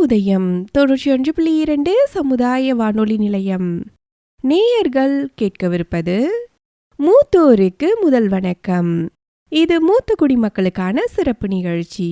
உதயம் 91.2 சமுதாய வானொலி நிலையம். நேயர்கள் கேட்கவிருப்பது மூத்தோருக்கு முதல் வணக்கம். இது மூத்த குடிமக்களுக்கான சிறப்பு நிகழ்ச்சி.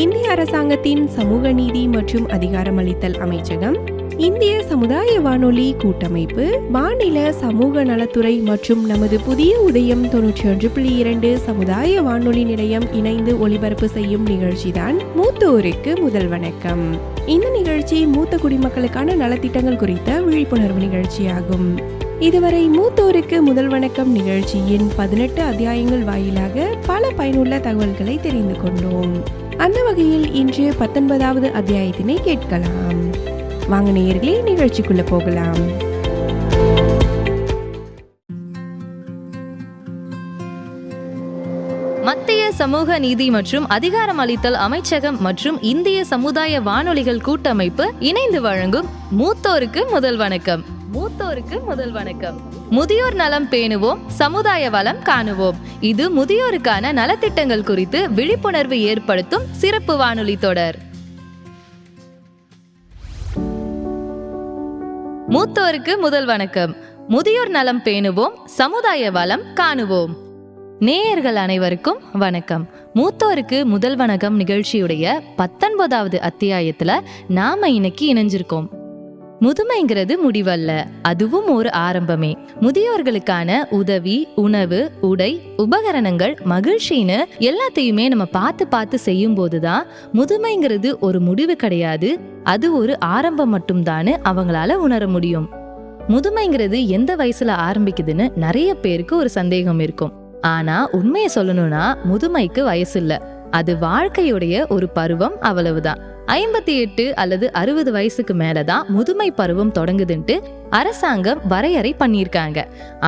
இந்திய அரசாங்கத்தின் சமூக நீதி மற்றும் அதிகாரமளித்தல் அமைச்சகம், இந்திய சமுதாய வானொலி கூட்டமைப்பு, மாநில சமூக நலத்துறை மற்றும் நமது புதிய உதயம் 91.2 சமுதாய வானொலி நிலையம் இணைந்து ஒளிபரப்பு செய்யும் நிகழ்ச்சிதான் மூத்தோருக்கு முதல் வணக்கம். இந்த நிகழ்ச்சி மூத்த குடிமக்களுக்கான நலத்திட்டங்கள் குறித்த விழிப்புணர்வு நிகழ்ச்சியாகும். இதுவரை மூத்தோருக்கு முதல் வணக்கம் நிகழ்ச்சியின் 18 அத்தியாயங்கள் வாயிலாக பல பயனுள்ள தகவல்களை தெரிந்து கொண்டோம். அந்த வகையில் இன்று 19வது அத்தியாயத்தினை கேட்கலாம். வாங்க நேயர்களே, நிகழ்ச்சிக்குள்ள போகலாம். மத்திய சமூக நீதி மற்றும் அதிகாரமளித்தல் அமைச்சகம் மற்றும் இந்திய சமுதாய வானொலிகள் கூட்டமைப்பு இணைந்து வழங்கும் மூத்தோருக்கு முதல் வணக்கம். மூத்தோருக்கு முதல் வணக்கம். முதியோர் நலம் பேணுவோம், சமுதாய வளம் காணுவோம். இது முதியோருக்கான நலத்திட்டங்கள் குறித்து விழிப்புணர்வு ஏற்படுத்தும் சிறப்பு வானொலி தொடர். மூத்தோருக்கு முதல் வணக்கம். முதியோர் நலம் பேணுவோம், சமுதாய வளம் காணுவோம். நேயர்கள் அனைவருக்கும் வணக்கம். மூத்தோருக்கு முதல் வணக்கம் நிகழ்ச்சியுடைய 19வது அத்தியாயத்துல நாம இன்னைக்கு இணைஞ்சிருக்கோம். முதுமைங்கிறது முடிவல்ல, அதுவும் ஒரு ஆரம்பமே. முதியோர்களுக்கான உதவி, உணவு, உடை, உபகரணங்கள், மகிழ்ச்சின்னு எல்லாத்தையுமே நம்ம பார்த்து செய்யும் போதுதான் முதுமைங்கிறது ஒரு முடிவு கிடையாது, அது ஒரு ஆரம்பம் மட்டும்தான்னு அவங்களால உணர முடியும். முதுமைங்கிறது எந்த வயசுல ஆரம்பிக்குதுன்னு நிறைய பேருக்கு ஒரு சந்தேகம் இருக்கும். ஆனா உண்மையை சொல்லணும்னா முதுமைக்கு வயசு இல்ல, அது வாழ்க்கையுடைய ஒரு பருவம், அவ்வளவுதான். 58 அல்லது 60 வயசுக்கு மேலதான் முதுமை பருவம் தொடங்குதுன்ட்டு அரசாங்கம் வரையறை பண்ணியிருக்காங்க.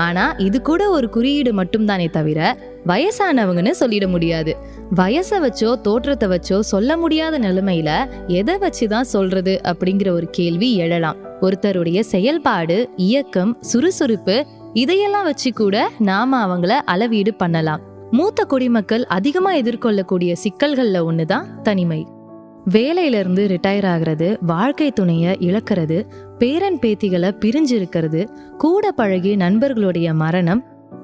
ஆனா இது கூட ஒரு குறியீடு மட்டும்தானே தவிர வயசானவங்கன்னு சொல்லிட முடியாது. வயசை வச்சோ தோற்றத்தை வச்சோ சொல்ல முடியாத நிலைமையில எதை வச்சுதான் சொல்றது அப்படிங்கிற ஒரு கேள்வி எழலாம். ஒருத்தருடைய செயல்பாடு, இயக்கம், சுறுசுறுப்பு இதையெல்லாம் வச்சு கூட நாம அவங்கள அளவீடு பண்ணலாம். மூத்த குடிமக்கள் அதிகமா எதிர்கொள்ளக்கூடிய சிக்கல்கள்ல ஒண்ணுதான் தனிமை. வேலையிலிருந்து ரிட்டையர் ஆகிறது, வாழ்க்கை துணைய இழக்கிறது, பேரன் பேத்திகளை பிரிஞ்சிருக்கிறது, கூட பழகிய நண்பர்களுடைய மரணம்,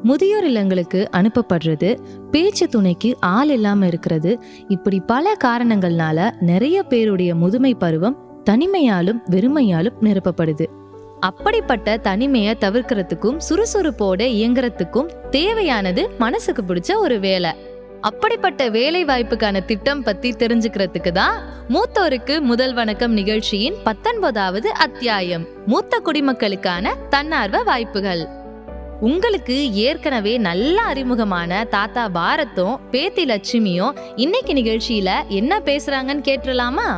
முதியோர் இல்லங்களுக்கு அனுப்பப்படுறது, பேச்சு துணைக்கு ஆள் இல்லாம இருக்கிறது, இப்படி பல காரணங்கள்னால நிறைய பேருடைய முதுமை பருவம் தனிமையாலும் வெறுமையாலும் நிரப்பப்படுது. அப்படிப்பட்ட தனிமையை தவிர்க்கிறதுக்கும் சுறுசுறுப்போட இயங்குறதுக்கும் தேவையானது மனசுக்கு பிடிச்ச ஒரு வேலை. அப்படிப்பட்ட வேலை வாய்ப்புக்கான திட்டம் பத்தி தெரிஞ்சுக்கிறதுக்கு தான் மூத்தோருக்கு முதல் வணக்கம் நிகழ்ச்சியின் 19வது அத்தியாயம், மூத்த குடிமக்களுக்கான தன்னார்வ வாய்ப்புகள். உங்களுக்கு ஏற்கனவே நல்ல அறிமுகமான தாத்தா பாரத்தும் பேத்தி லட்சுமியும் இன்னைக்கு நிகழ்ச்சியில என்ன பேசுறாங்கன்னு கேட்டுலாமா?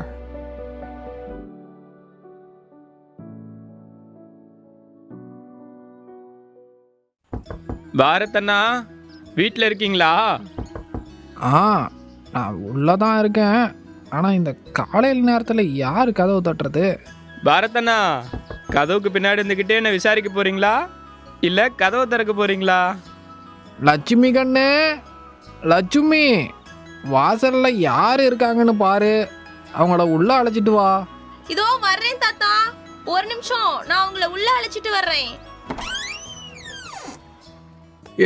பாரத் அண்ணா, வீட்டில் இருக்கீங்களா? நான் உள்ளதான் இருக்கேன். ஆனால் இந்த காலையில் நேரத்தில் யார் கதவு தட்டுறது? பாரத் அண்ணா, கதவுக்கு பின்னாடி இருந்துக்கிட்டே என்ன விசாரிக்க போறீங்களா, இல்லை கதவை திறக்க போறீங்களா? லட்சுமி கண்ணு, லட்சுமி, வாசலில் யார் இருக்காங்கன்னு பாரு, அவங்கள உள்ள அழைச்சிட்டு வா. இதோ வர்றேன் தாத்தா, ஒரு நிமிஷம், நான் உங்களை உள்ள அழைச்சிட்டு வர்றேன்.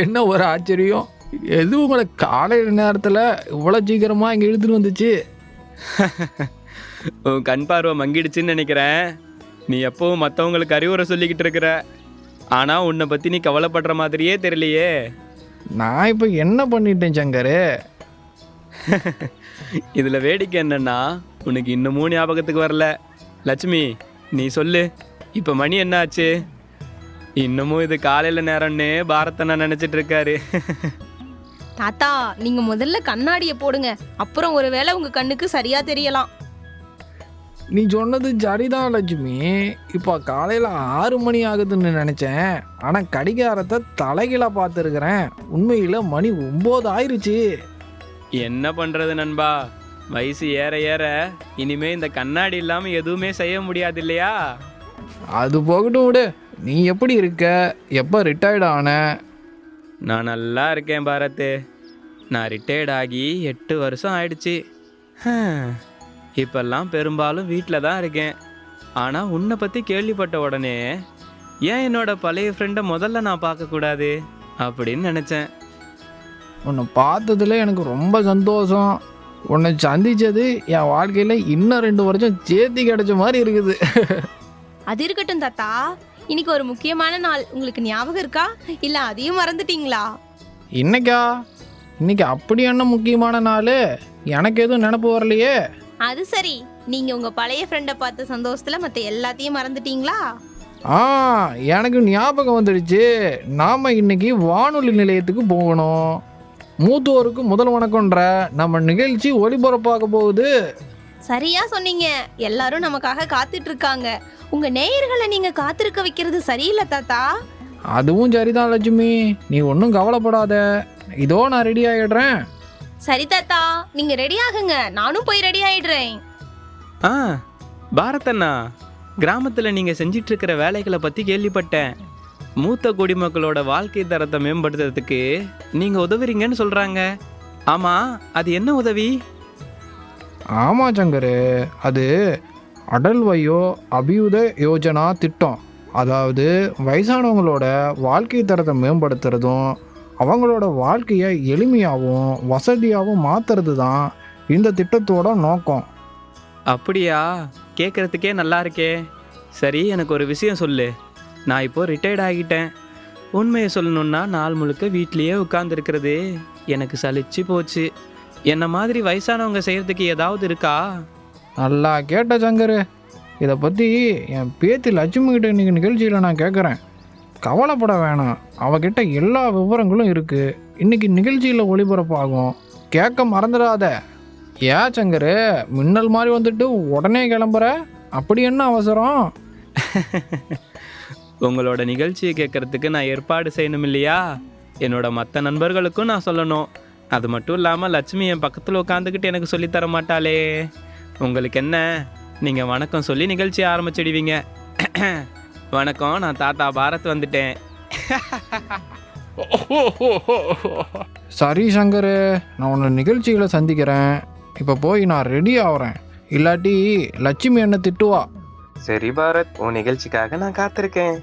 என்ன ஒரு ஆச்சரியம், எது உங்களை காலையில் நேரத்தில் இவ்வளோ சீக்கிரமாக இங்கே இழுத்துட்டு வந்துச்சு? உன் கண் பார்வை மங்கிடுச்சுன்னு நினைக்கிறேன். நீ எப்பவும் மற்றவங்களுக்கு அறிவுரை சொல்லிக்கிட்டு இருக்கிற, ஆனால் உன்னை பற்றி நீ கவலைப்படுற மாதிரியே தெரியலையே. நான் இப்போ என்ன பண்ணிட்டேன் சங்கர்? இதில் வேடிக்கை என்னன்னா, உனக்கு இன்னமும் ஞாபகத்துக்கு வரல. லட்சுமி, நீ சொல்லு, இப்போ மணி என்ன ஆச்சு? இன்னமும் இது காலையில் நேரம்னு பாரத்தை நான் நினச்சிட்டு இருக்காரு. தாத்தா, நீங்க முதல்ல கண்ணாடியை போடுங்க, அப்புறம் ஒருவேளை உங்க கண்ணுக்கு சரியா தெரியலாம். நீ சொன்னது சரிதான் லட்சுமி. இப்போ காலையில் 6 மணி ஆகுதுன்னு நினச்சேன், ஆனால் கடிகாரத்தை தலைகீழாக பார்த்துருக்குறேன். உண்மையில் மணி 9 ஆயிடுச்சு. என்ன பண்ணுறது நண்பா, வயசு ஏற ஏற இனிமே இந்த கண்ணாடி இல்லாமல் எதுவுமே செய்ய முடியாது இல்லையா? அது போகட்டும் விடு. நீ எப்படி இருக்க? எப்போ ரிட்டையர்ட் ஆன? நான் நல்லா இருக்கேன் பாரத். நான் ரிட்டையர்ட் ஆகி 8 வருஷம் ஆயிடுச்சு. இப்பெல்லாம் பெரும்பாலும் வீட்டில் தான் இருக்கேன். ஆனால் உன்னை பற்றி கேள்விப்பட்ட உடனே ஏன் என்னோட பழைய ஃப்ரெண்டை முதல்ல நான் பார்க்கக்கூடாது அப்படின்னு நினச்சேன். உன்னை பார்த்ததுல எனக்கு ரொம்ப சந்தோஷம். உன்னை சந்திச்சது என் வாழ்க்கையில் இன்னும் 2 வருஷம் சேர்த்து கிடைச்ச மாதிரி இருக்குது. அது இருக்கட்டும் தாத்தா, இன்னைக்கு ஒரு முக்கியமான நாள், உங்களுக்கு ஞாபகம் இருக்கா இல்ல அதையும் மறந்துட்டீங்களா? இன்னைக்கு அப்படி என்ன முக்கியமான நாள்? எனக்கு எதுவும் நினப்பு வரலையே. அது சரி, நீங்க உங்க பழைய ஃப்ரெண்டை பார்த்த சந்தோஷத்துல மத்த எல்லாத்தையும் மறந்துட்டீங்களா? எனக்கு ஞாபகம் வந்துடுச்சு. நாம் இன்னைக்கு வானொலி நிலையத்துக்கு போகணும். மூத்தோருக்கு முதல் வணக்கம்ன்ற நம்ம நிகழ்ச்சி ஒளிபரப்பாக போகுது. சரியா சொன்னீங்க. எல்லாரும் நமக்காக காத்துட்டு இருக்காங்க. உங்க நேயர்களை நீங்க காத்திருக்க வைக்கிறது சரியில்லை தாத்தா. அதுவும் சரிதான் லட்சுமி, நீ ஒன்றும் கவலைப்படாத. இதோ நான் ரெடி ஆகிடுறேன். சரி தாத்தா, நீங்க ரெடி ஆகுங்க, நானும் போய் ரெடி ஆயிடுறேன். பாரத் அண்ணா, கிராமத்தில் நீங்கள் செஞ்சிட்ருக்கிற வேலைகளை பற்றி கேள்விப்பட்டேன். மூத்த குடிமக்களோட வாழ்க்கை தரத்தை மேம்படுத்துறதுக்கு நீங்கள் உதவுறீங்கன்னு சொல்கிறாங்க. ஆமாம், அது என்ன உதவி? ஆமாம் சங்கர், அது அடல் வயோ அபியுத யோஜனா திட்டம். அதாவது வயசானவங்களோட வாழ்க்கை தரத்தை மேம்படுத்துறதும் அவங்களோட வாழ்க்கையை எளிமையாகவும் வசதியாகவும் மாற்றுறது தான் இந்த திட்டத்தோட நோக்கம். அப்படியா? கேட்குறதுக்கே நல்லா இருக்கே. சரி, எனக்கு ஒரு விஷயம் சொல்லு. நான் இப்போது ரிட்டையர்ட் ஆகிட்டேன். உண்மையை சொல்லணுன்னா நாள் முழுக்க வீட்லேயே உட்காந்துருக்கிறது எனக்கு சலிச்சு போச்சு. என்ன மாதிரி வயசானவங்க செய்கிறதுக்கு ஏதாவது இருக்கா? நல்லா கேட்ட சங்கர். இதை பற்றி என் பேத்தி லட்சுமி கிட்ட இன்றைக்கி நிகழ்ச்சியில் நான் கேட்குறேன். கவலைப்பட வேணாம், அவகிட்ட எல்லா விவரங்களும் இருக்குது. இன்றைக்கி நிகழ்ச்சியில் ஒளிபரப்பாகும், கேட்க மறந்துடாத. ஏன் சங்கர் மின்னல் மாதிரி வந்துட்டு உடனே கிளம்புற? அப்படி என்ன அவசரம்? உங்களோட நிகழ்ச்சியை கேட்குறதுக்கு நான் ஏற்பாடு செய்யணும் இல்லையா? என்னோட மற்ற நண்பர்களுக்கும் நான் சொல்லணும். அது மட்டும் இல்லாமல் லட்சுமி என் பக்கத்தில் உட்காந்துக்கிட்டு எனக்கு சொல்லித்தர மாட்டாளே. உங்களுக்கு என்ன, நீங்கள் வணக்கம் சொல்லி நிகழ்ச்சி ஆரம்பிச்சிடுவீங்க. வணக்கம், நான் தாத்தா பாரத் வந்துட்டேன். சரி சங்கர், நான் உன்னை நிகழ்ச்சிகளை சந்திக்கிறேன். இப்போ போய் நான் ரெடி ஆகிறேன், இல்லாட்டி லட்சுமி என்ன திட்டுவா. சரி பாரத், உன் நிகழ்ச்சிக்காக நான் காத்திருக்கேன்.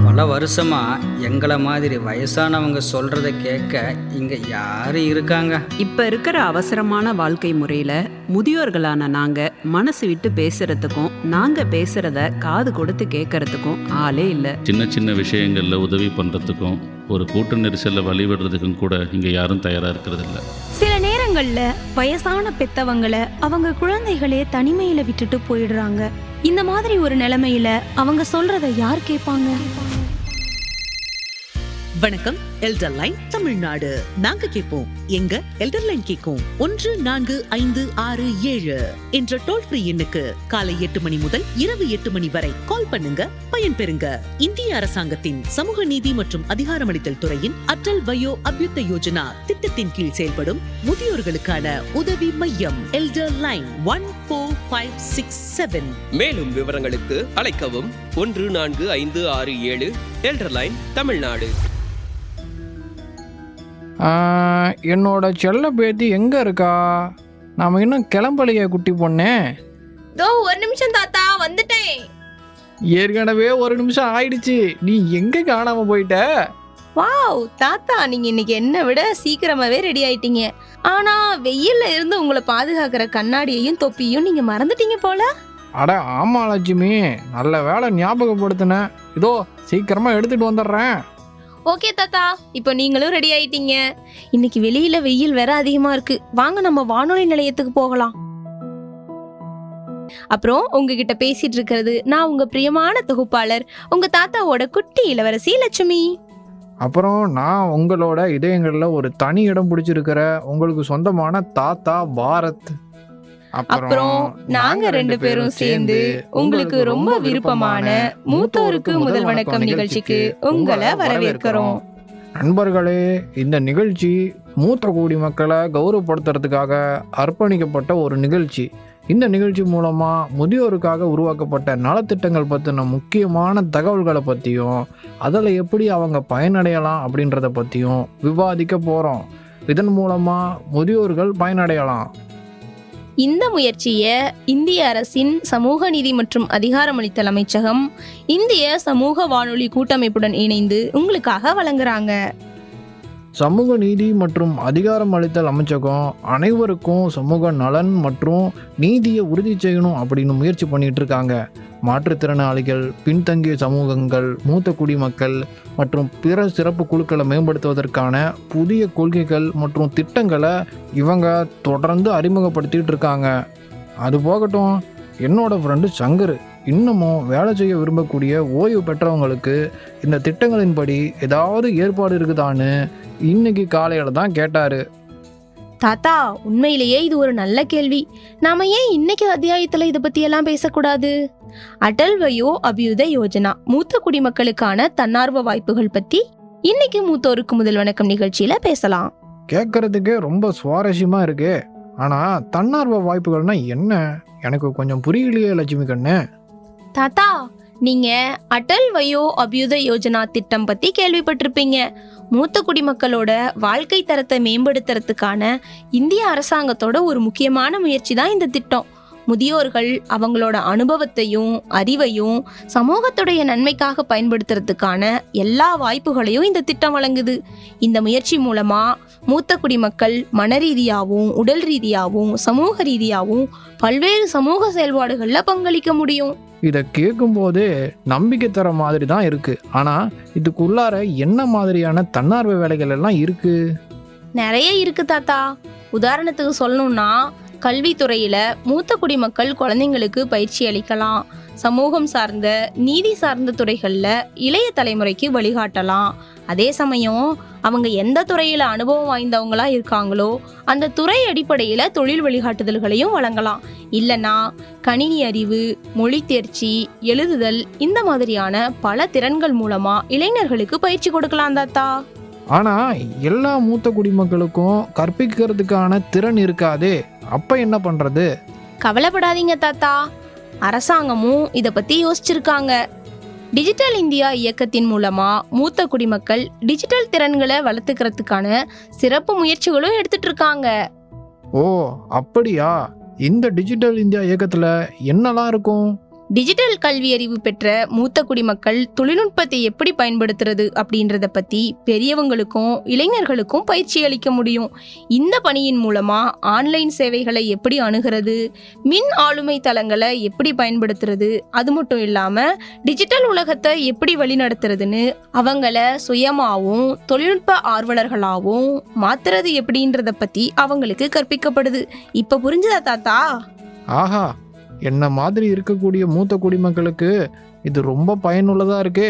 பல வருஷமா எங்களை மாதிரி வயசானவங்க சொல்றத கேட்க இங்க யாரு இருக்காங்க? இப்ப இருக்கிற அவசரமான வாழ்க்கை முறையில முதியோர்களான நாங்க மனசு விட்டு பேசுறதுக்கும் நாங்க பேசுறத காது கொடுத்து கேட்கறதுக்கும் ஆளே இல்ல. சின்ன சின்ன விஷயங்கள்ல உதவி பண்றதுக்கும் ஒரு கூட்ட நெரிசல்ல வழிவிடுறதுக்கும் கூட இங்க யாரும் தயாரா இருக்கிறது இல்ல. சில நேரங்கள்ல வயசான பெத்தவங்களை அவங்க குழந்தைகளே தனிமையில விட்டுட்டு போயிடுறாங்க. இந்த மாதிரி ஒரு நிலைமையில அவங்க சொல்றத யார் கேட்பாங்க? வணக்கம், எல்டர் லைன் தமிழ்நாடு. நாங்க கேட்போம், எங்க எல்டர் லைன் கேட்கும் 14567 என்ற டோல் ஃப்ரீ எண்ணுக்கு காலை 8 மணி முதல் இரவு 8 மணி வரை கால் பண்ணுங்க, பயன்பெறுங்க. இந்திய அரசாங்கத்தின் சமூக நீதி மற்றும் அதிகாரமளித்தல் துறையின் அடல் வயோ அபியுத யோஜனா திட்டத்தின் கீழ் செயல்படும் முதியோர்களுக்கான உதவி மையம் எல்டர் லைன் 14567. மேலும் விவரங்களுக்கு அழைக்கவும் 14567 எல்டர் லைன் தமிழ்நாடு. என்னோட செல்ல பேத்தி எங்கே இருக்கா? நாம் இன்னும் கிளம்பலையே குட்டி பொண்ணே. தோ ஒரு நிமிஷம் தாத்தா, வந்துட்டேன். ஏற்கனவே 1 நிமிஷம் ஆயிடுச்சு, நீ எங்கே காணாமல் போயிட்ட? வாவ் தாத்தா, நீங்க இன்னைக்கு என்னை விட சீக்கிரமாவே ரெடி ஆயிட்டீங்க. ஆனா வெயில்ல இருந்து உங்களை பாதுகாக்கிற கண்ணாடியையும் தொப்பியும் நீங்க மறந்துட்டீங்க போல. அட ஆமா லட்சுமி, நல்ல வேலை ஞாபகப்படுத்தினேன். இதோ சீக்கிரமா எடுத்துட்டு வந்துடுறேன். ஓகே தாத்தா, இப்போ நீங்களும் ரெடி ஆயிட்டீங்க. இன்னைக்கு வெளியில வெயில் வேற அதிகமா இருக்கு. வாங்க நம்ம வானொலி நிலையத்துக்கு போகலாம். அப்புறம் உங்ககிட்ட பேசிட்டு இருக்கிறது நான் உங்க பிரியமான தொகுப்பாளர், உங்க தாத்தாவோட குட்டி இளவரசி லட்சுமி. அப்புறம் நான் உங்களோட இதயங்களில் ஒரு தனி இடம் பிடிச்சிருக்கிற உங்களுக்கு சொந்தமான தாத்தா பாரத். அப்புறம் நாங்க 2 பேரும் சேர்ந்து உங்களுக்கு ரொம்ப விருப்பமான மூத்தோருக்கு முதல் வணக்கம் நிகழ்ச்சிக்கு உங்களை வரவேற்கிறோம். நண்பர்களே, இந்த நிகழ்ச்சி மூத்த குடிமக்களை கௌரவப்படுத்துறதுக்காக அர்ப்பணிக்கப்பட்ட ஒரு நிகழ்ச்சி. இந்த நிகழ்ச்சி மூலமாக முதியோருக்காக உருவாக்கப்பட்ட நலத்திட்டங்கள் பற்றின முக்கியமான தகவல்களை பற்றியும் அதில் எப்படி அவங்க பயனடையலாம் அப்படின்றத பற்றியும் விவாதிக்க போகிறோம். இதன் மூலமாக முதியோர்கள் பயனடையலாம். இந்த முயற்சியை இந்திய அரசின் சமூக நீதி மற்றும் அதிகாரமளித்தல் அமைச்சகம் இந்திய சமூக வானொலி கூட்டமைப்புடன் இணைந்து உங்களுக்காக வழங்குறாங்க. சமூக நீதி மற்றும் அதிகாரம் அளித்தல் அமைச்சகம் அனைவருக்கும் சமூக நலன் மற்றும் நீதியை உறுதி செய்யணும் அப்படின்னு முயற்சி பண்ணிட்டு இருக்காங்க. மாற்றுத்திறனாளிகள், பின்தங்கிய சமூகங்கள், மூத்த குடிமக்கள் மற்றும் பிற சிறப்பு குழுக்களை மேம்படுத்துவதற்கான புதிய கொள்கைகள் மற்றும் திட்டங்களை இவங்க தொடர்ந்து அறிமுகப்படுத்திட்டு இருக்காங்க. அது போகட்டும், என்னோட ஃப்ரெண்டு சங்கர் இன்னமும் வேலை செய்ய விரும்பக்கூடிய ஓய்வு பெற்றவங்களுக்கு இந்த திட்டங்களின்படி ஏதாவது ஏற்பாடு இருக்குதான்னு இன்னைக்கு காலையில் தான் கேட்டார். தாத்தா, உண்மையிலேயே இது ஒரு நல்ல கேள்வி. நாம ஏன் இன்னைக்கு அத்தியாயத்தில் இதை பற்றியெல்லாம் பேசக்கூடாது? அடல் வயோ அபியுதய யோஜனா, மூத்த குடிமக்களுக்கான தன்னார்வ வாய்ப்புகள் பற்றி இன்னைக்கு மூத்தோருக்கு முதல் வணக்கம் நிகழ்ச்சியில் பேசலாம். கேட்கறதுக்கே ரொம்ப சுவாரஸ்யமாக இருக்கு. ஆனால் தன்னார்வ வாய்ப்புகள்னா என்ன? எனக்கு கொஞ்சம் புரியலையே லட்சுமி கண்ணு. தாத்தா, நீங்க அடல் வயோ அபியுதய யோஜனா திட்டம் பத்தி கேள்விப்பட்டிருப்பீங்க. மூத்த குடிமக்களோட வாழ்க்கை தரத்தை மேம்படுத்துறதுக்கான இந்திய அரசாங்கத்தோட ஒரு முக்கியமான முயற்சி தான் இந்த திட்டம். முதியோர்கள் அவங்களோட அனுபவத்தையும் அறிவையும் சமூகத்துடைய நன்மைக்காக பயன்படுத்துறதுக்கான எல்லா வாய்ப்புகளையும் இந்த திட்டம் வழங்குது. இந்த முயற்சி மூலமா மூத்த குடிமக்கள் மன ரீதியாகவும் உடல் ரீதியாகவும் சமூக ரீதியாகவும் பல்வேறு சமூக செயல்பாடுகளில் பங்களிக்க முடியும். இதை கேட்கும்போது நம்பிக்கை தர மாதிரி தான் இருக்கு. ஆனால் இதுக்குள்ளார என்ன மாதிரியான தன்னார்வ வேலைகள் எல்லாம் இருக்கு? நிறைய இருக்கு தாத்தா. உதாரணத்துக்கு சொல்லணும்னா, கல்வித்துறையில் மூத்த குடிமக்கள் குழந்தைங்களுக்கு பயிற்சி அளிக்கலாம். சமூகம் சார்ந்த நீதி சார்ந்த துறைகளில் இளைய தலைமுறைக்கு வழிகாட்டலாம். அதே சமயம் அவங்க எந்த துறையில் அனுபவம் வாய்ந்தவங்களா இருக்காங்களோ அந்த துறை அடிப்படையில் தொழில் வழிகாட்டுதல்களையும் வழங்கலாம். இல்லைன்னா கணினி அறிவு, மொழி தேர்ச்சி, எழுதுதல், இந்த மாதிரியான பல திறன்கள் மூலமாக இளைஞர்களுக்கு பயிற்சி கொடுக்கலாம் தாத்தா. ஆனால் எல்லா மூத்த குடிமக்களுக்கும் கற்பிக்கிறதுக்கான திறன் இருக்காதே, அப்போ என்ன பண்ணுறது? கவலைப்படாதீங்க தாத்தா, அரசாங்கமும் இதை பற்றி யோசிச்சிருக்காங்க. டிஜிட்டல் இந்தியா இயக்கத்தின் மூலமா மூத்த குடிமக்கள் டிஜிட்டல் திறன்களை வளர்த்துக்கிறதுக்கான சிறப்பு முயற்சிகளும் எடுத்துட்டு இருக்காங்க. ஓ அப்படியா? இந்த டிஜிட்டல் இந்தியா இயக்கத்தில் என்னெல்லாம் இருக்கும்? டிஜிட்டல் கல்வி அறிவு பெற்ற மூத்த குடிமக்கள் தொழில்நுட்பத்தை எப்படி பயன்படுத்துறது அப்படின்றத பற்றி பெரியவங்களுக்கும் இளைஞர்களுக்கும் பயிற்சி அளிக்க முடியும். இந்த பணியின் மூலமா ஆன்லைன் சேவைகளை எப்படி அணுகிறது, மின் ஆளுமை தளங்களை எப்படி பயன்படுத்துறது, அது மட்டும் இல்லாமல் டிஜிட்டல் உலகத்தை எப்படி வழிநடத்துறதுன்னு அவங்கள சுயமாகவும் தொழில்நுட்ப ஆர்வலர்களாகவும் மாத்துறது எப்படின்றத பற்றி அவங்களுக்கு கற்பிக்கப்படுது. இப்போ புரிஞ்சுதா தாத்தா? ஆஹா, என்ன மாதிரி இருக்கக்கூடிய மூத்த குடிமக்களுக்கு இது ரொம்ப பயனுள்ளதா இருக்கு.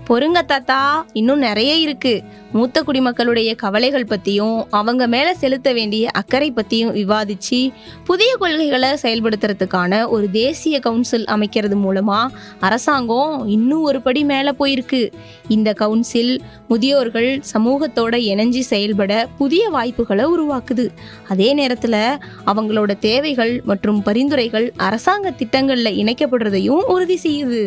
பொறுங்க தாத்தா, இன்னும் நிறைய இருக்கு. மூத்த குடிமக்களுடைய கவலைகள் பற்றியும் அவங்க மேலே செலுத்த வேண்டிய அக்கறை பற்றியும் விவாதித்து புதிய கொள்கைகளை செயல்படுத்துறதுக்கான ஒரு தேசிய கவுன்சில் அமைக்கிறது மூலமாக அரசாங்கம் இன்னும் ஒரு படி மேலே போயிருக்கு. இந்த கவுன்சில் முதியோர்கள் சமூகத்தோட இணைஞ்சி செயல்பட புதிய வாய்ப்புகளை உருவாக்குது. அதே நேரத்தில் அவங்களோட தேவைகள் மற்றும் பரிந்துரைகள் அரசாங்க திட்டங்களில் இணைக்கப்படுறதையும் உறுதி செய்யுது.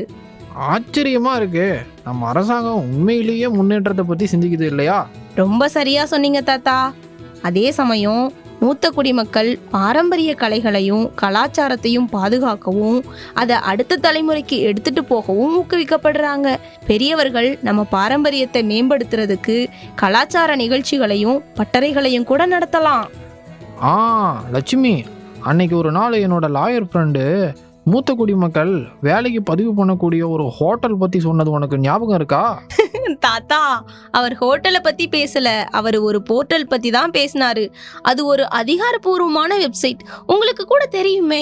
ஆச்சரியமா இருக்கு. நம்ம அரசாங்கம் உண்மையிலேயே முன்னேற்றத்தை பத்தி சிந்திக்குது இல்லையா? ரொம்ப சரியா சொன்னீங்க தாத்தா. அதே சமயம் மூத்த குடிமக்கள் பாரம்பரிய கலைகளையும் கலாச்சாரத்தையும் பாதுகாக்கவும் அதை அடுத்த தலைமுறைக்கு எடுத்துட்டு போகவும் ஊக்குவிக்கப்படுறாங்க. பெரியவர்கள் நம்ம பாரம்பரியத்தை மேம்படுத்துறதுக்கு கலாச்சார நிகழ்ச்சிகளையும் பட்டறைகளையும் கூட நடத்தலாம். லட்சுமி, அன்னைக்கு ஒரு நாள் என்னோட லாயர் ஃப்ரெண்டு மூத்த குடிமக்கள் வேலைக்கு பதிவு பண்ணக்கூடிய ஒரு ஹோட்டல் பற்றி சொன்னது உனக்கு ஞாபகம் இருக்கா? தாத்தா, அவர் ஹோட்டலை பற்றி பேசல, அவர் ஒரு போர்ட்டல் பற்றி தான் பேசினாரு. அது ஒரு அதிகாரப்பூர்வமான வெப்சைட், உங்களுக்கு கூட தெரியுமே.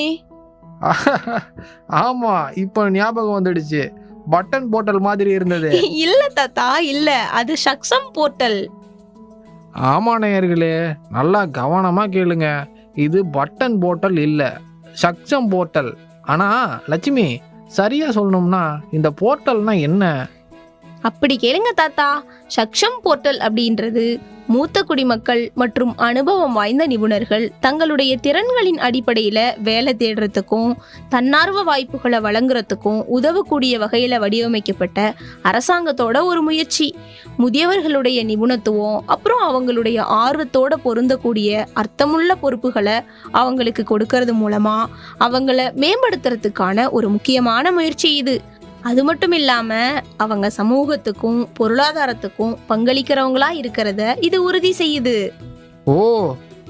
ஆமா, இப்போ ஞாபகம் வந்துடுச்சு. பட்டன் போர்ட்டல் மாதிரி இருந்தது. இல்ல தாத்தா, இல்ல, அது சக்சம் போர்ட்டல். ஆமா நேயர்களே, நல்லா கவனமாக கேளுங்க. இது பட்டன் போர்ட்டல் இல்லை, சக்சம் போர்ட்டல். ஆனால் லட்சுமி, சரியாக சொல்லணும்னா இந்த போர்ட்டல்னா என்ன? அப்படி கேளுங்க தாத்தா. சக்ஷம் போர்ட்டல் அப்படின்றது மூத்த குடிமக்கள் மற்றும் அனுபவம் வாய்ந்த நிபுணர்கள் தங்களுடைய திறன்களின் அடிப்படையில் வேலை தேடுறதுக்கும் தன்னார்வ வாய்ப்புகளை வழங்குறதுக்கும் உதவக்கூடிய வகையில் வடிவமைக்கப்பட்ட அரசாங்கத்தோட ஒரு முயற்சி. முதியவர்களுடைய நிபுணத்துவம் அப்புறம் அவங்களுடைய ஆர்வத்தோட பொருந்தக்கூடிய அர்த்தமுள்ள பொறுப்புகளை அவங்களுக்கு கொடுக்கறது மூலமா அவங்கள மேம்படுத்துறதுக்கான ஒரு முக்கியமான முயற்சி இது. அது மட்டும் இல்லாம அவங்க சமூகத்துக்கும் பொருளாதாரத்துக்கும் பங்களிக்கிறவங்களா இருக்கிறத இது உறுதி செய்யுது. ஓ,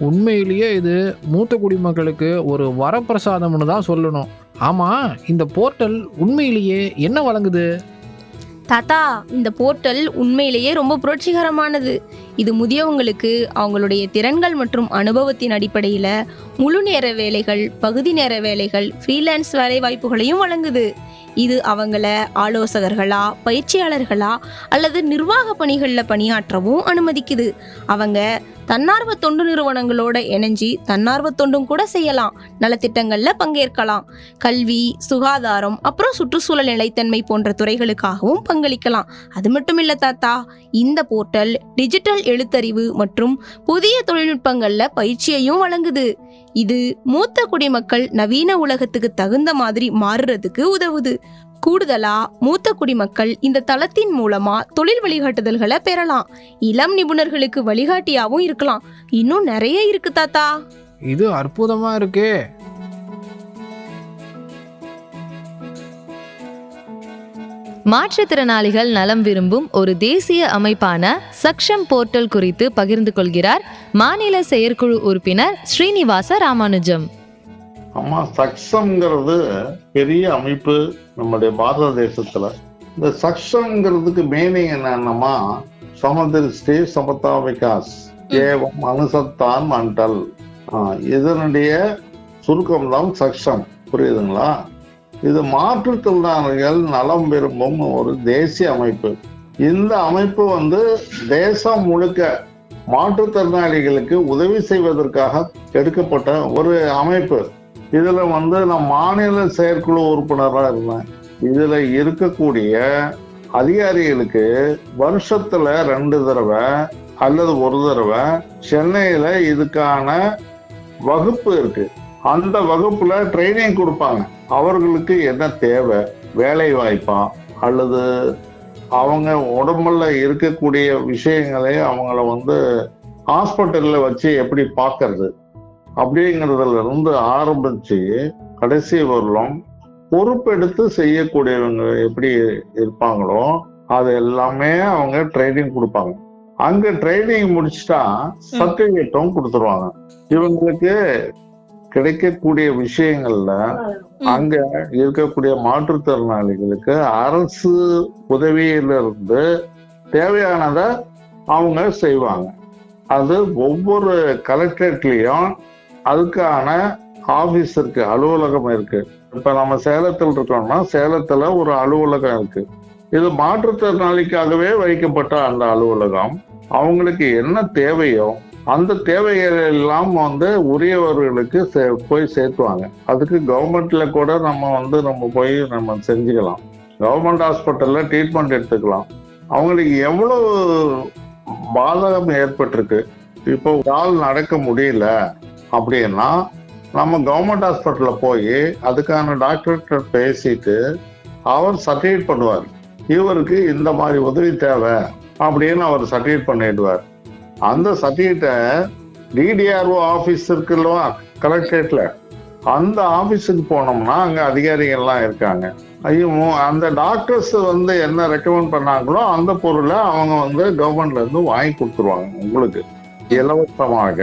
உண்மையிலேயே இது மூத்த குடிமக்களுக்கு ஒரு வரப்பிரசாதம்னு தான் சொல்லணும். ஆமா, இந்த போர்ட்டல் உண்மையிலேயே என்ன வழங்குது? தாத்தா, இந்த போர்ட்டல் உண்மையிலேயே ரொம்ப புரட்சிகரமானது. இது முதியவங்களுக்கு அவங்களுடைய திறன்கள் மற்றும் அனுபவத்தின் அடிப்படையில் முழு நேர வேலைகள், பகுதி நேர வேலைகள், ஃப்ரீலான்ஸ் வேலை வாய்ப்புகளையும் வழங்குது. இது அவங்கள ஆலோசகர்களா, பயிற்சியாளர்களா அல்லது நிர்வாக பணிகளில் பணியாற்றவும் அனுமதிக்குது. அவங்க தன்னார்வ தொண்டு நிறுவனங்களோட இணைஞ்சி தன்னார்வ தொண்டும் கூட செய்யலாம், நலத்திட்டங்களில் பங்கேற்கலாம், கல்வி, சுகாதாரம் அப்புறம் சுற்றுச்சூழல் நிலைத்தன்மை போன்ற துறைகளுக்காகவும் பங்களிக்கலாம். அது மட்டும் இல்லை தாத்தா, இந்த போர்ட்டல் டிஜிட்டல் எழுத்தறிவு மற்றும் புதிய தொழில்நுட்பங்களில் பயிற்சியையும் வழங்குது. இது மூத்த குடிமக்கள் நவீன உலகத்துக்கு தகுந்த மாதிரி மாறுறதுக்கு உதவுது. கூடுதலா மூத்த குடிமக்கள் இந்த தளத்தின் மூலமா தொழில் வழிகாட்டுதல்களை பெறலாம், இளம் நிபுணர்களுக்கு வழிகாட்டியாவும் இருக்கலாம். இன்னும் நிறைய இருக்கு தாத்தா. இது அற்புதமா இருக்கே. மாற்றுத்திறனாளிகள் நலம் விரும்பும் ஒரு தேசிய அமைப்பான சக்ஷம் போர்ட்டல் குறித்து பகிர்ந்து கொள்கிறார் மாநில செயற்குழு உறுப்பினர் ஸ்ரீனிவாச ராமானுஜம். ஆமா, சக்ஷம்ங்கிறது பெரிய அமைப்பு நம்முடைய பாரத தேசத்துல. இந்த சக்ஷம்ங்கிறதுக்கு மீனிங் என்னன்னா சமதிருஷ்டி சமதா விகாஸ் ஏவம் அனுசத்தான் மண்டல். இதனுடைய சுருக்கம் தான் சக்ஷம். புரியுதுங்களா? இது மாற்றுத்திறனாளிகள் நலம் விரும்பும் ஒரு தேசிய அமைப்பு. இந்த அமைப்பு தேசம் முழுக்க மாற்றுத்திறனாளிகளுக்கு உதவி செய்வதற்காக எடுக்கப்பட்ட ஒரு அமைப்பு. இதுல நான் மாநில செயற்குழு உறுப்பினராக இருந்தேன். இதுல இருக்கக்கூடிய அதிகாரிகளுக்கு வருஷத்துல 2 தடவை அல்லது 1 தடவை சென்னையில இதுக்கான வகுப்பு இருக்கு. அந்த வகுப்புல ட்ரைனிங் கொடுப்பாங்க. அவர்களுக்கு என்ன தேவை, வேலை வாய்ப்பா அல்லது அவங்க உடம்புல இருக்கக்கூடிய விஷயங்களை அவங்கள ஹாஸ்பிட்டல்ல வச்சு எப்படி பார்க்கறது அப்படிங்கிறதுல இருந்து ஆரம்பிச்சு கடைசி வரலும் பொறுப்பெடுத்து செய்யக்கூடியவங்க எப்படி இருப்பாங்களோ அது எல்லாமே அவங்க ட்ரைனிங் கொடுப்பாங்க. அங்க ட்ரைனிங் முடிச்சுட்டா சர்டிபிகேட்டும் கொடுத்துருவாங்க. இவங்களுக்கு கிடைக்கக்கூடிய விஷயங்கள்ல அங்க இருக்கக்கூடிய மாற்றுத்திறனாளிகளுக்கு அரசு உதவியிலிருந்து தேவையானத அவங்க செய்வாங்க. அது ஒவ்வொரு கலெக்டரேட்லயும் அதுக்கான ஆபீஸ் இருக்கு, அலுவலகம் இருக்கு. இப்ப நம்ம சேலத்தில் இருக்கோம்னா சேலத்துல ஒரு அலுவலகம் இருக்கு. இது மாற்றுத்திறனாளிக்காகவே வைக்கப்பட்ட அந்த அலுவலகம் அவங்களுக்கு என்ன தேவையோ அந்த தேவைகள் எல்லாம் உரியவர்களுக்கு போய் சேர்த்துவாங்க. அதுக்கு கவர்மெண்ட்ல கூட நம்ம போய் நம்ம செஞ்சுக்கலாம். கவர்மெண்ட் ஹாஸ்பிட்டல்ல ட்ரீட்மெண்ட் எடுத்துக்கலாம். அவங்களுக்கு எவ்வளவு பாதகம் ஏற்பட்டிருக்கு. இப்போ கால் நடக்க முடியல அப்படின்னா நம்ம கவர்மெண்ட் ஹாஸ்பிட்டல்ல போய் அதுக்கான டாக்டர்கிட்ட பேசிட்டு அவர் சர்டிஃபிகேட் பண்ணுவார். இவருக்கு இந்த மாதிரி உதவி தேவை அப்படின்னு அவர் சர்டிஃபிகேட் பண்ணிடுவார். அந்த சர்டிஃபிகேட்டை டிடிஆர்ஓ ஆஃபீஸ் இருக்குல்ல கலெக்டரேட்ல, அந்த ஆஃபீஸுக்கு போனோம்னா அங்கே அதிகாரிகள்லாம் இருக்காங்க. ஐயோ, அந்த டாக்டர்ஸ் என்ன ரெக்கமெண்ட் பண்ணாங்களோ அந்த பொருளை அவங்க கவர்மெண்ட்ல இருந்து வாங்கி கொடுத்துருவாங்க உங்களுக்கு இலவசமாக.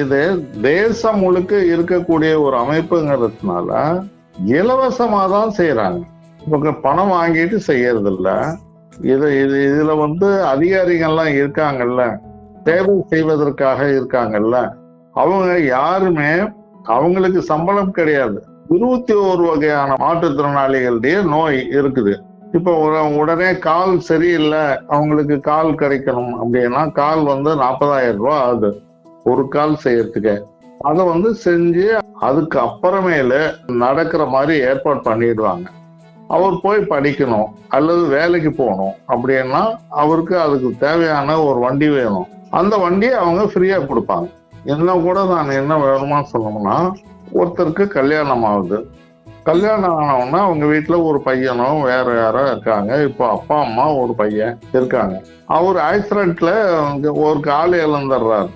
இது தேசம் முழுக்க இருக்கக்கூடிய ஒரு அமைப்புங்கிறதுனால இலவசமா தான் செய்யறாங்க. இவங்க பணம் வாங்கிட்டு செய்யறது இல்ல. இதுல அதிகாரிகள்லாம் இருக்காங்கல்ல, சேவை செய்வதற்காக இருக்காங்கல்ல, அவங்க யாருமே அவங்களுக்கு சம்பளம் கிடையாது. 21 வகையான மாற்றுத்திறனாளிகளுடைய நோய் இருக்குது. இப்போ உடனே கால் சரியில்லை, அவங்களுக்கு கால் கிடைக்கணும் அப்படின்னா கால் 40,000 ரூபாய் ஆகுது ஒரு கால் செய்யறதுக்கு. அதை செஞ்சு அதுக்கு அப்புறமேல நடக்கிற மாதிரி ஏற்பாடு பண்ணிடுவாங்க. அவர் போய் படிக்கணும் அல்லது வேலைக்கு போகணும் அப்படின்னா அவருக்கு அதுக்கு தேவையான ஒரு வண்டி வேணும். அந்த வண்டியை அவங்க ஃப்ரீயா கொடுப்பாங்க. இன்னும் கூட நான் என்ன வேணுமா சொன்னோம்னா, ஒருத்தருக்கு கல்யாணம் ஆகுது. கல்யாணம் ஆனவுன்னா அவங்க வீட்டுல ஒரு பையனோ வேற யாரோ இருக்காங்க. இப்போ அப்பா அம்மா ஒரு பையன் இருக்காங்க. அவர் ஆக்சிடென்ட்ல ஒரு கால் இழந்துடுறாரு.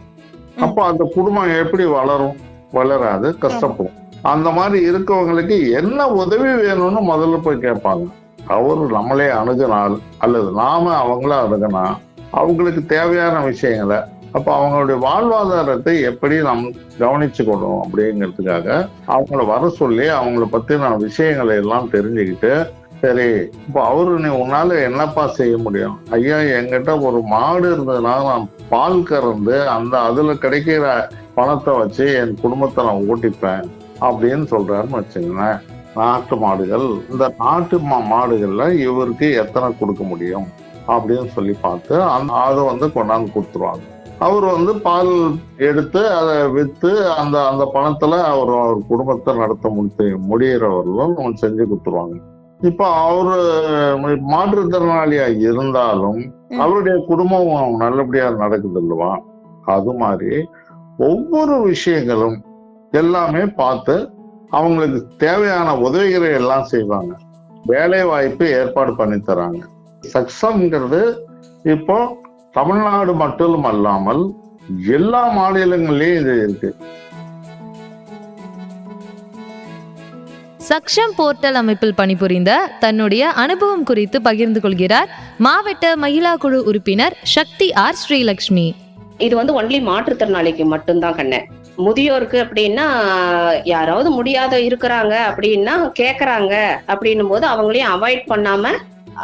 அப்போ அந்த குடும்பம் எப்படி வளரும்? வளராது, கஷ்டப்படும். அந்த மாதிரி இருக்கவங்களுக்கு என்ன உதவி வேணும்னு முதல்ல போய் கேட்பாங்க. அவர் நம்மளே அணுகினால் அல்லது நாம அவங்கள அணுகினா அவங்களுக்கு தேவையான விஷயங்களை, அப்ப அவங்களுடைய வாழ்வாதாரத்தை எப்படி நாம் கவனிச்சுக்கணும் அப்படிங்கிறதுக்காக அவங்கள வர சொல்லி அவங்கள பத்தின விஷயங்களை எல்லாம் தெரிஞ்சுக்கிட்டு, சரி இப்போ அவரு நீ உன்னால என்னப்பா செய்ய முடியும்? ஐயா, என்கிட்ட ஒரு மாடு இருந்ததுன்னா நான் பால் கறந்து அதுல கிடைக்கிற பணத்தை வச்சு என் குடும்பத்தை நான் ஓட்டிப்பேன் அப்படின்னு சொல்றாருன்னு வச்சுங்களேன். நாட்டு மாடுகள், இந்த நாட்டு மாடுகள்ல இவருக்கு எத்தனை கொடுக்க முடியும் அப்படின்னு சொல்லி பார்த்து அதை கொண்டாந்து கொடுத்துருவாங்க. அவர் பால் எடுத்து அதை விற்று அந்த பணத்துல அவர் குடும்பத்தை நடத்த முடியறவர்களும் செஞ்சு கொடுத்துருவாங்க. இப்ப அவரு மாற்றுத்திறனாளியா இருந்தாலும் அவருடைய குடும்பம் நல்லபடியா நடக்குது இல்லவா? அது மாதிரி ஒவ்வொரு விஷயங்களும் எல்லாமே பார்த்து அவங்களுக்கு தேவையான உதவிகளை எல்லாம் செய்வாங்க. வேலை வாய்ப்பு ஏற்பாடு பண்ணி தராங்க. சக்சம்ங்கிறது இப்போ தமிழ்நாடு மட்டும் அல்லாமல் எல்லா மாநிலங்கள்லயும் இது இருக்கு. சக்ஷம் போர்ட்டல் அமைப்பில் பணிபுரிந்த தன்னுடைய அனுபவம் குறித்து பகிர்ந்து கொள்கிறார் மாவட்ட மகிழா குழு உறுப்பினர் சக்தி ஆர் ஸ்ரீலக்ஷ்மி. இது ஒன்லி மாற்றுத்திறனாளிக்கு மட்டும்தான் கண்ணு. முதியோருக்கு அப்படின்னா யாராவது முடியாத இருக்கிறாங்க அப்படின்னா கேக்குறாங்க அப்படின்னும் போது அவங்களையும் அவாய்ட் பண்ணாம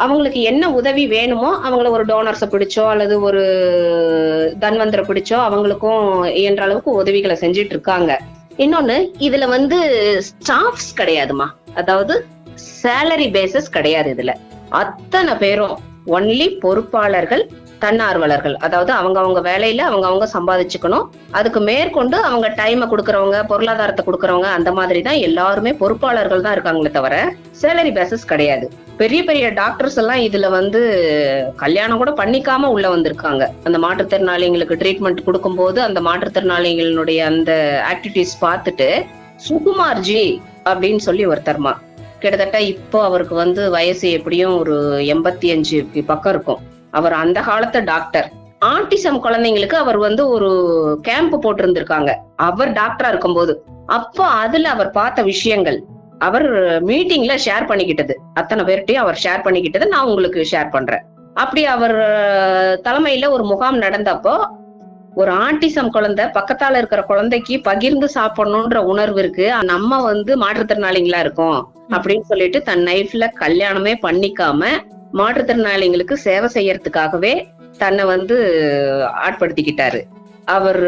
அவங்களுக்கு என்ன உதவி வேணுமோ அவங்கள ஒரு டோனர்ஸை பிடிச்சோ அல்லது ஒரு தன்வந்தரை பிடிச்சோ அவங்களுக்கும் இயன்ற அளவுக்கு உதவிகளை செஞ்சுட்டு இருக்காங்க. இன்னொன்னு, இதுல ஸ்டாஃப்ஸ் கிடையாதுமா, அதாவது சேலரி பேசஸ் கிடையாது. இதுல அத்தனை பேரும் ஒன்லி பொறுப்பாளர்கள், தன்னார்வலர்கள். அதாவது அவங்க வேலையில அவங்க சம்பாதிச்சுக்கணும். அதுக்கு மேற்கொண்டு அவங்க டைமை கொடுக்கறவங்க, பொருளாதாரத்தை கொடுக்கறவங்க, அந்த மாதிரி தான் எல்லாருமே பொறுப்பாளர்கள் தான் இருக்காங்களே தவிர சேலரி பேசஸ் கிடையாது. பெரிய பெரிய டாக்டர்ஸ் எல்லாம் இதுல கல்யாணம் கூட பண்ணிக்காம உள்ள வந்திருக்காங்க. அந்த மாற்றுத்திறனாளிகளுக்கு ட்ரீட்மெண்ட் கொடுக்கும் போது அந்த மாற்றுத்திறனாளிகளுடைய அந்த ஆக்டிவிட்டிஸ் பார்த்துட்டு சுகுமார்ஜி அப்படின்னு சொல்லி ஒருத்தர்மா, கிட்டத்தட்ட இப்போ அவருக்கு வயசு எப்படியும் ஒரு 85 பக்கம் இருக்கும். அவர் அந்த காலத்து டாக்டர். ஆட்டிசம் குழந்தைங்களுக்கு அவர் ஒரு கேம்ப் போட்டிருந்திருக்காங்க அவர் டாக்டரா இருக்கும்போது. அப்போ அதுல அவர் பார்த்த விஷயங்கள் அவர் மீட்டிங்ல ஷேர் பண்ணிக்கிட்டது, அத்தனை பேர்கிட்டையும் அவர் ஷேர் பண்ணிக்கிட்டது நான் உங்களுக்கு ஷேர் பண்றேன். அப்படி அவர் தலைமையில ஒரு முகாம் நடந்தப்போ ஒரு ஆட்டிசம் குழந்தை பக்கத்தால இருக்கிற குழந்தைக்கு பகிர்ந்து சாப்பிடணும்ன்ற உணர்வு இருக்கு, நம்ம மாற்றுத்திறனாளிகளா இருக்கோம் அப்படின்னு சொல்லிட்டு தன் லைஃப்ல கல்யாணமே பண்ணிக்காம மாற்றுத்திறனாளிகளுக்கு சேவை செய்யறதுக்காகவே தன்னை ஆட்படுத்திக்கிட்டாரு. அவர்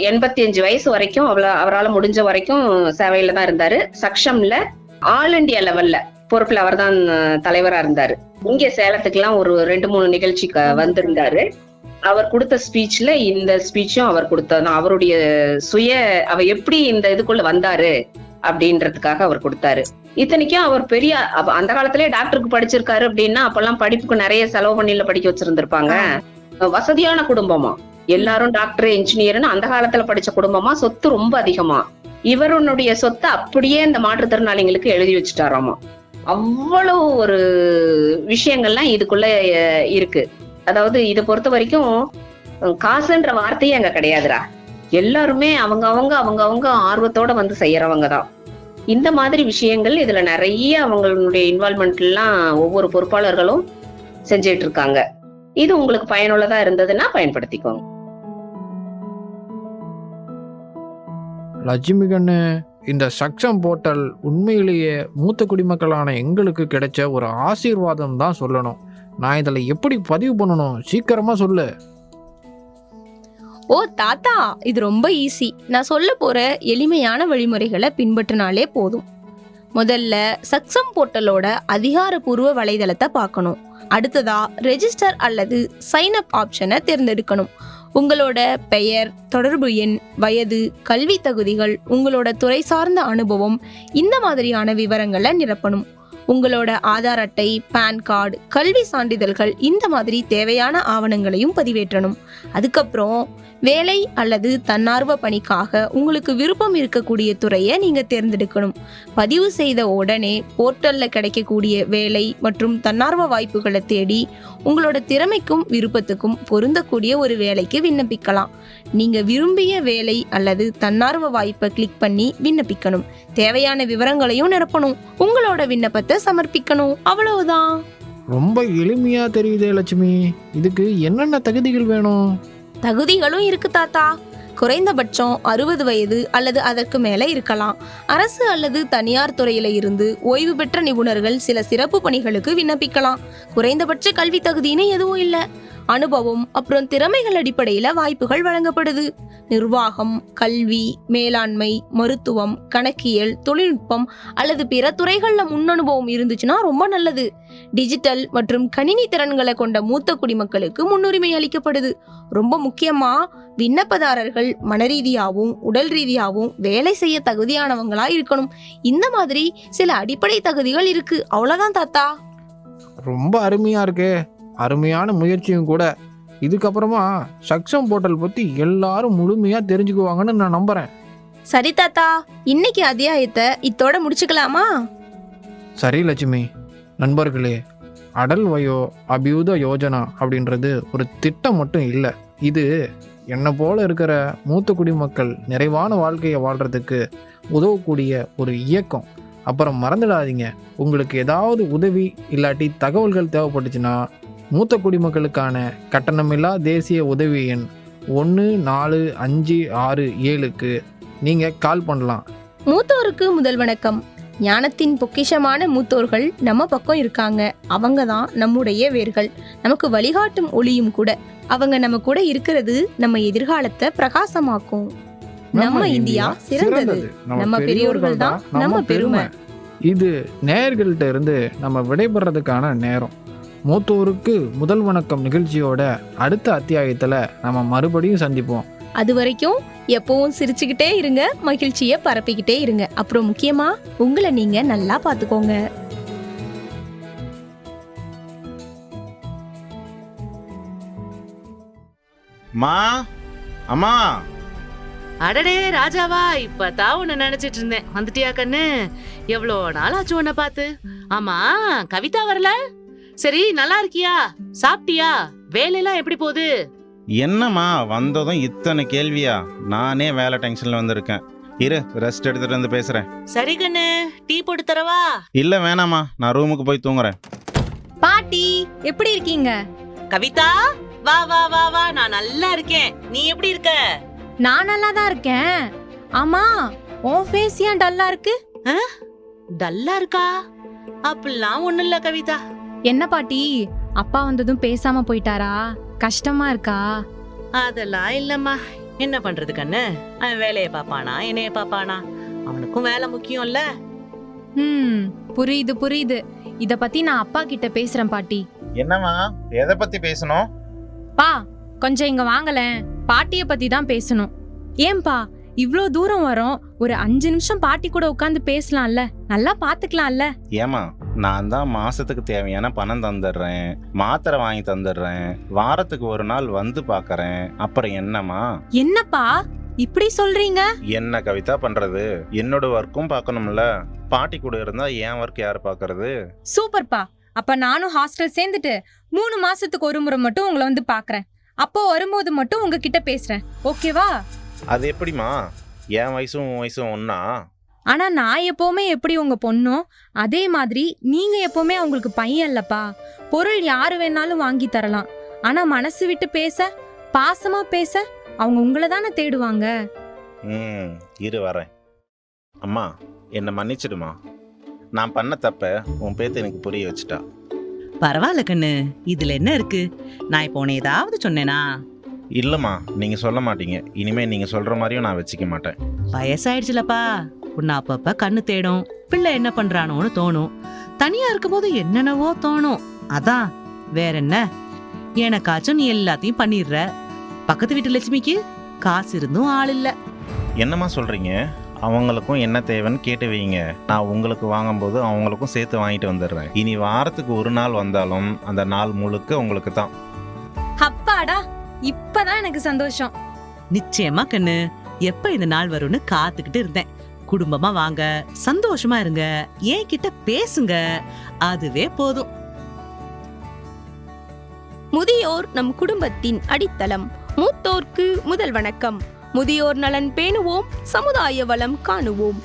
85 வயசு வரைக்கும் அவரால் முடிஞ்ச வரைக்கும் சேவையில தான் இருந்தாரு. சக்ஷம்ல ஆல் இண்டியா லெவல்ல பொறுப்புல அவர் தான் தலைவரா இருந்தாரு. இங்க சேலத்துக்குலாம் ஒரு 2-3 நிகழ்ச்சி வந்திருந்தாரு. அவர் கொடுத்த ஸ்பீச்ல இந்த ஸ்பீச்சும் அவர் கொடுத்ததான். அவருடைய அவர் எப்படி இந்த இதுக்குள்ள வந்தாரு அப்படின்றதுக்காக அவர் கொடுத்தாரு. இத்தனைக்கும் அவர் பெரிய அந்த காலத்திலேயே டாக்டருக்கு படிச்சிருக்காரு அப்படின்னா அப்பெல்லாம் படிப்புக்கு நிறைய செலவு பண்ணில படிக்க வச்சிருந்திருப்பாங்க. வசதியான குடும்பமா, எல்லாரும் டாக்டர் இன்ஜினியர்னு அந்த காலத்துல படிச்ச குடும்பமா, சொத்து ரொம்ப அதிகமா. இவருடைய சொத்தை அப்படியே இந்த மாற்றுத்திறனாளிகளுக்கு எழுதி வச்சுட்டாராமா. அவ்வளவு ஒரு விஷயங்கள்லாம் இதுக்குள்ள இருக்கு. அதாவது இதை பொறுத்த வரைக்கும் காசுன்ற வார்த்தையே அங்க கிடையாதுடா. எல்லாருமே அவங்க ஆர்வத்தோட செய்யறவங்க தான். இந்த மாதிரி விஷயங்கள் இதுல நிறைய அவங்களுடைய இன்வால்மெண்ட் எல்லாம் ஒவ்வொரு பொறுப்பாளர்களும் செஞ்சிட்டு இருக்காங்க. இது உங்களுக்கு பயனுள்ளதா இருந்ததுன்னா பயன்படுத்திக்கோங்க. லட்சுமி கண்ணு, இந்த சக்ஷம் போர்ட்டல் உண்மையிலேயே மூத்த குடிமக்களான எங்களுக்கு கிடைச்ச ஒரு ஆசீர்வாதம் தான் சொல்லணும். நான் இதில் எப்படி பதிவு பண்ணணும்? சீக்கிரமா சொல்லு. ஓ தாத்தா, இது ரொம்ப ஈஸி. நான் சொல்ல போற எளிமையான வழிமுறைகளை பின்பற்றினாலே போதும். முதல்ல சக்ஷம் போர்ட்டலோட அதிகாரப்பூர்வ வலைதளத்தை பார்க்கணும். அடுத்ததா ரெஜிஸ்டர் அல்லது சைன் அப் ஆப்ஷனை தேர்ந்தெடுக்கணும். உங்களோட பெயர், தொடர்பு எண், வயது, கல்வி தகுதிகள், உங்களோட துறை சார்ந்த அனுபவம், இந்த மாதிரியான விவரங்களை நிரப்பணும். உங்களோட ஆதார் அட்டை, பேன் கார்டு, கல்வி சான்றிதழ்கள் இந்த மாதிரி தேவையான ஆவணங்களையும் பதிவேற்றணும். அதுக்கப்புறம் வேலை அல்லது தன்னார்வ பணிக்காக உங்களுக்கு விருப்பம் இருக்கக்கூடிய துறையை நீங்க தேர்ந்தெடுக்கணும். பதிவு செய்த உடனே போர்ட்டல்ல கிடைக்கக்கூடிய வேலை மற்றும் தன்னார்வ வாய்ப்புகளை தேடி உங்களோட திறமைக்கும் விருப்பத்துக்கும் பொருந்தக்கூடிய ஒரு வேலைக்கு விண்ணப்பிக்கலாம். நீங்க விரும்பிய வேலை அல்லது தன்னார்வ வாய்ப்பை கிளிக் பண்ணி விண்ணப்பிக்கணும். தேவையான விவரங்களையும் நிரப்பணும். உங்களோட விண்ணப்பத்தை சமர்ப்பிக்கணும். அவ்வளவுதான். ரொம்ப எளிமையா தெரியுதே லட்சுமி. இதுக்கு என்னென்ன தகுதிகள் வேணும்? தகுதிகளும் இருக்கு தாத்தா. குறைந்தபட்சம் 60 வயது அல்லது அதற்கு மேல இருக்கலாம். அரசு அல்லது தனியார் துறையில இருந்து ஓய்வு பெற்ற நிபுணர்கள் சில சிறப்பு பணிகளுக்கு விண்ணப்பிக்கலாம். குறைந்தபட்ச கல்வி தகுதின்னு எதுவும் இல்லை. அனுபவம் அப்புறம் திறமைகள் அடிப்படையில வாய்ப்புகள் வழங்கப்படுது. நிர்வாகம், கல்வி, மேலாண்மை, மருத்துவம், கணக்கியல், தொழில்நுட்பம் அல்லது பிற துறைகள்ல முன்னனுபவம் இருந்துச்சுன்னா ரொம்ப நல்லது. டிஜிட்டல் மற்றும் கணினி திறன்களை கொண்ட மூத்த குடிமக்களுக்கு முன்னுரிமை அளிக்கப்படுது. ரொம்ப முக்கியமா விண்ணப்பதாரர்கள் மனரீதியாகவும் உடல் ரீதியாகவும் வேலை செய்ய தகுதியானவங்களா இருக்கணும். இந்த மாதிரி சில அடிப்படை தகுதிகள் இருக்கு. அவ்வளவுதான் தாத்தா. ரொம்ப அருமையா இருக்கே. அருமையான முயற்சியும் கூட. இதுக்கப்புறமா சக்ஷம் போர்ட்டல் பற்றி எல்லாரும் முழுமையாக தெரிஞ்சுக்குவாங்கன்னு நான் நம்புகிறேன். சரி தாத்தா, இன்னைக்கு அத்தியாயத்தை இத்தோட முடிச்சுக்கலாமா? சரி லட்சுமி. நண்பர்களே, அடல் வயோ அபியுத யோஜனா அப்படின்றது ஒரு திட்டம் மட்டும் இல்லை. இது என்னை போல இருக்கிற மூத்த குடிமக்கள் நிறைவான வாழ்க்கையை வாழ்கிறதுக்கு உதவக்கூடிய ஒரு இயக்கம். அப்புறம் மறந்துடாதீங்க, உங்களுக்கு ஏதாவது உதவி இல்லாட்டி தகவல்கள் தேவைப்பட்டுச்சுன்னா மூத்த குடிமக்களுக்கான கட்டணமில்லா தேசிய உதவி எண் 14567க்கு நீங்கள் கால் பண்ணலாம். மூத்தோருக்கு முதல் வணக்கம். ஞானத்தின் பொக்கிஷமான மூத்தோர்கள் நம்ம பக்கம் இருக்காங்க. அவங்க தான் நம்முடைய வேர்கள், நமக்கு வழிகாட்டும் ஒளியும் கூட. அவங்க நம்ம கூட இருக்கிறது நம்ம எதிர்காலத்தை பிரகாசமாக்கும். நம்ம இந்தியா சிறந்தது. நம்ம பெரியோர்கள் தான் நம்ம பெருமை. இது நேயர்கள்ட்ட இருந்து நம்ம விடைபெறதுக்கான நேரம். மூத்தோருக்கு முதல் வணக்கம் நிகழ்ச்சியோட அடுத்த அத்தியாயத்தில் நம்ம மறுபடியும் சந்திப்போம். அது வரைக்கும் எப்பவும் சிரிச்சுக்கிட்டே இருங்க, மகிழ்ச்சியை பரப்பிக்கிட்டே இருங்க. அப்புறம் முக்கியமா உங்களை நீங்க நல்லா பார்த்துக்கோங்க. அம்மா. அடடே ராஜாவா, இப்பதான் உன்னை நினைச்சிட்டு இருந்தேன். வந்துட்டியா கண்ணு? எவ்வளோ நாள் ஆச்சு உன்னை பார்த்து. ஆமா, கவிதா வரல? சரி, நல்லா இருக்கியா? சாப்பிட்டியா? வேலையெல்லாம் எப்படி போகுது? என்னம்மா வந்ததும் இத்தனை கேள்வியா? நானே வேலை டென்ஷன்ல வந்திருக்கேன். இரு, ரெஸ்ட் எடுத்துட்டு வந்து பேசுறேன். சரி கண்ணு, டீ போட்டு தரவா? இல்ல வேணாமா, நான் ரூமுக்கு போய் தூங்குறேன். பாட்டி எப்படி இருக்கீங்க? கவிதா, வா வா வா வா, நான் நல்லா இருக்கேன். நீ எப்படி இருக்க? நான் நல்லா தான் இருக்கேன். ஆமா, உன் ஃபேஸ் ஏன் டல்லா இருக்கு? டல்லா இருக்கா? அப்படிலாம் ஒண்ணும் இல்ல கவிதா. என்ன பாட்டி, அப்பா வந்ததும் பேசாம போயிட்டாரா? கஷ்டமா இருக்கா? அதெல்லாம் இல்லம்மா. என்ன பண்றது கண்ணு, அவன் வேலையை பாப்பானா என்னைய பாப்பானா? அவனுக்கும் வேலை முக்கியம்ல. புரியுது புரியுது. இத பத்தி நான் அப்பா கிட்ட பேசுறேன் பாட்டி. என்னம்மா, எதை பத்தி பேசணும்? பா, கொஞ்சம் இங்க வாங்கலேன். பாட்டிய பத்தி தான் பேசணும். ஏன்பா இவ்ளோ தூரம் வரோம், ஒரு 5 நிமிஷம் பாட்டி கூட உட்காந்து பேசலாம்ல, நல்லா பாத்துக்கலாம்ல. ஏமா, நான் தான் மாசத்துக்கு தேவையான பணம் தந்துடுறேன், மாத்திரை வாங்கி தந்துடுறேன், வாரத்துக்கு ஒரு நாள் வந்து பாக்கறேன். அப்புறம் என்னம்மா? என்னப்பா இப்படி சொல்றீங்க? என்ன கவிதா பண்றது? என்னோட ஒர்க்கும் பார்க்கணும்ல. பாட்டி கூட இருந்தா என் ஒர்க் யாரு பாக்குறது? சூப்பர்ப்பா. அப்ப நானும் ஹாஸ்டல் சேர்ந்துட்டு 3 மாசத்துக்கு ஒரு முறை மட்டும் உங்களை வந்து பாக்குறேன். அப்போ வரும்போது மட்டும் உங்ககிட்ட பேசுறேன், ஓகேவா? அது எப்படிமா? என் வயசும் உன் வயசும் ஒன்னா? ஆனா நான் எப்பவுமே எப்படி உங்க பொண்ணோ அதே மாதிரி நீங்க எப்பவுமே அவங்களுக்கு பையன் இல்லப்பா. பொருள் யாரு வேணாலும் வாங்கி தரலாம், ஆனா மனசு விட்டு பேச, பாசமா பேச அவங்க உங்களை தானே தேடுவாங்க. இரு வரேன். அம்மா, என்னை மன்னிச்சிடுமா. நான் பண்ண தப்ப உன் பேத்து எனக்கு புரிய வச்சுட்டா. பரவாயில்ல கண்ணு, இதுல என்ன இருக்கு? நான் இப்போ உன்னை ஏதாவது சொன்னேனா? இல்லம்மா, நீங்க சொல்ல மாட்டீங்க. இனிமே நீங்க சொல்ற மாதிரியும் நான் வச்சுக்க மாட்டேன். வயசாயிடுச்சுலப்பா. உன்னை அப்பப்ப கண்ணு தேடும், பிள்ளை என்ன பண்றானோன்னு தோணும். தனியா இருக்கும் போது என்னென்னவோ தோணும். அதான், வேற என்ன? எனக்காச்சும் நீ எல்லாத்தையும் பண்ணிடுற. பக்கத்து வீட்டு லட்சுமிக்கு காசு இருந்தும் ஆள் இல்ல. என்னம்மா சொல்றீங்க? அவங்களுக்கும் என்ன தேவைன்னு கேட்டு வைங்க. நான் உங்களுக்கு வாங்கும்போது அவங்களுக்கும் சேர்த்து வாங்கிட்டு வந்துடுறேன். இனி வாரத்துக்கு ஒரு நாள் வந்தாலும் அந்த நாள் முழுக்க உங்களுக்கு தான். அப்பாடா, இப்பதான் எனக்கு சந்தோஷம். நிச்சயமா கண்ணு, எப்ப இந்த நாள் வரும்னு காத்துக்கிட்டு இருந்தேன். குடும்பமா வாங்க, சந்தோஷமா இருங்க, என்கிட்ட பேசுங்க, அதுவே போதும். முதியோர் நம் குடும்பத்தின் அடித்தளம். மூத்தோர்க்கு முதல் வணக்கம். முதியோர் நலன் பேணுவோம், சமுதாய வளம் காணுவோம்.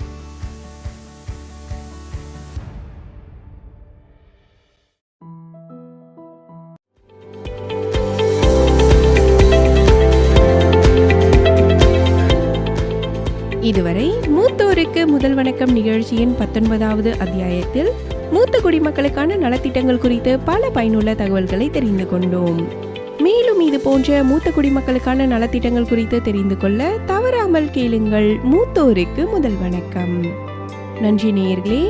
இதுவரை மூத்தோருக்கு முதல் வணக்கம் நிகழ்ச்சியின் 19வது அத்தியாயத்தில் மூத்த குடிமக்களுக்கான நலத்திட்டங்கள் குறித்து பல பயனுள்ள தகவல்களை தெரிந்து கொண்டோம். மேலும் இது போன்ற மூத்த குடிமக்களுக்கான நலத்திட்டங்கள் குறித்து தெரிந்து கொள்ள தவறாமல் கேளுங்கள் மூத்தோருக்கு முதல் வணக்கம். நன்றி நேயர்களே.